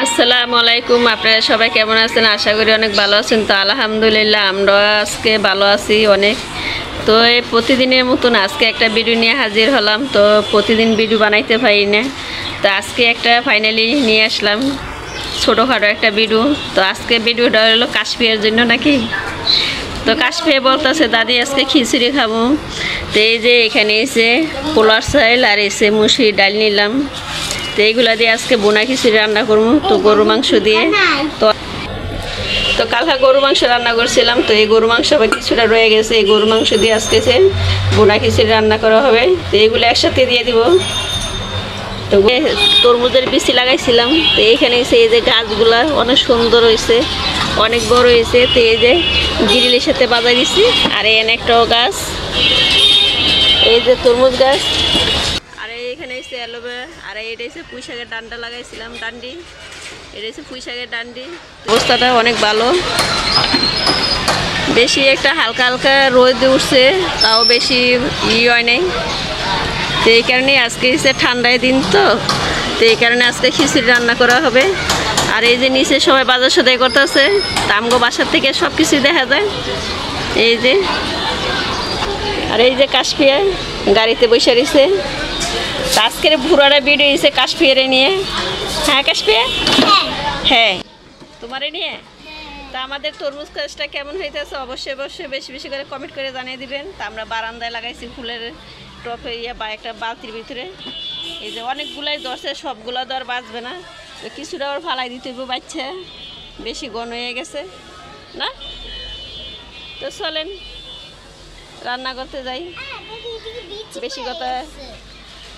আসসালামু আলাইকুম। আপনারা সবাই কেমন আছেন? আশা করি অনেক ভালো আছেন। তো আলহামদুলিল্লাহ আমরা আজকে ভালো আছি অনেক। তো এই প্রতিদিনের মতন আজকে একটা ভিডিও নিয়ে হাজির হলাম। তো প্রতিদিন ভিডিও বানাইতে পারি না, তো আজকে একটা ফাইনালি নিয়ে আসলাম ছোটোখাটো একটা ভিডিও। তো আজকে ভিডিওটা হলো কাশ্মীরের জন্য নাকি। তো কাশ্মীরে বলতেছে দাদি আজকে খিচুড়ি খাবো। তো এই যে এখানে এসে পোলার চাইল আর এসে মুসুরি ডাল নিলাম। তো এইগুলা দিয়ে আজকে বোনা খিচুড়ি রান্না করবো, তো গরু মাংস দিয়ে। তো তো কালকে গরু মাংস রান্না করছিলাম, তো এই গরু মাংস আবার কিছুটা রয়ে গেছে। এই গরু মাংস দিয়ে আজকে বোনা খিচুড়ি রান্না করা হবে। তো এইগুলো একসাথে দিয়ে দিব। তো তরমুজের বিচি লাগাইছিলাম। তো এইখানে এসে এই যে গাছগুলা অনেক সুন্দর হয়েছে, অনেক বড় হয়েছে। তো এই যে গিরিলের সাথে বাজাই দিছি। আর এই একটাও গাছ, এই যে তরমুজ গাছ। আর এইখানে এসে অ্যালোভেরা। আর এটা এসে পুঁই শাকের ডান্ডা লাগাইছিলাম, ডান্ডি। এটা এসে পুঁই শাকের ডান্ডি। অবস্থাটা অনেক ভালো, বেশি একটা হালকা হালকা রোদ উঠছে, তাও বেশি হয় নাই। তো এই কারণে আজকে এসে ঠান্ডায় দিন, তো এই কারণে আজকে খিচুড়ি রান্না করা হবে। আর এই যে নিচে সবাই বাজার সদাই করতেছে, আমগো বাসার থেকে সব কিছুই দেখা যায়। এই যে আর এই যে কাশফিয়া গাড়িতে বসে রয়েছে। আজকের ভুরাটা ভিডিও এসে কাশফিয়ারে নিয়ে। হ্যাঁ কাশফিয়া, হ্যাঁ তোমারে নিয়ে। তা আমাদের তরমুজ গাছটা কেমন হইতেছে অবশ্যই অবশ্যই বেশি বেশি করে কমেন্ট করে জানিয়ে দিবেন। তা আমরা বারান্দায় লাগাইছি ফুলের টপে বা একটা বালতির ভিতরে। এই যে অনেকগুলাই ধরছে, সবগুলো ধর বাঁচবে না, তো কিছুটা আবার ফালাই দিতে হইব, বাচ্চা বেশি ঘন হয়ে গেছে না। তো চলেন রান্না করতে যাই। বেশি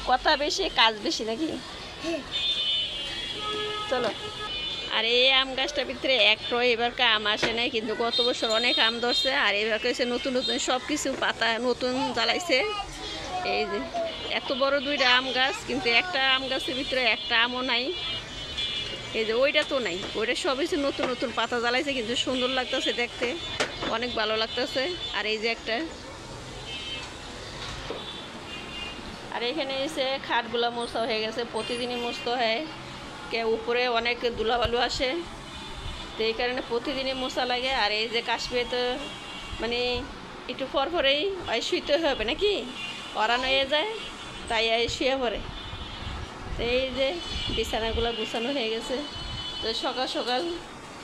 কথা বেশি কাজ বেশি নাকি, চলো। আর এই আম গাছটার ভিতরে একটাও এবারকে আম আসে নাই, কিন্তু গত বছর অনেক আম ধরছে। আর এবার হচ্ছে নতুন নতুন সব কিছু পাতা নতুন জ্বালাইছে। এই যে এত বড় দুইটা আম গাছ, কিন্তু একটা আম গাছের ভিতরে একটা আমও নাই। এই যে ওইটা তো নাই, ওইটা সব হচ্ছে নতুন নতুন পাতা জ্বালাইছে, কিন্তু সুন্দর লাগতেছে দেখতে, অনেক ভালো লাগতেছে। আর এই যে একটা, আর এখানে এসে খাটগুলা মোছা হয়ে গেছে, প্রতিদিনই মুছতে হয়। উপরে অনেক ধুলাবালু আসে, তো এই কারণে প্রতিদিনই মোছা লাগে। আর এই যে কাশ্মীরে তো মানে একটু পরেই শুইতে হবে নাকি, অরান হয়ে যায়, তাই শুয়ে পড়ে। তো এই যে বিছানাগুলো গুছানো হয়ে গেছে। তো সকাল সকাল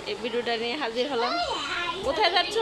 এই ভিডিওটা নিয়ে হাজির হলাম। কোথায় যাচ্ছ?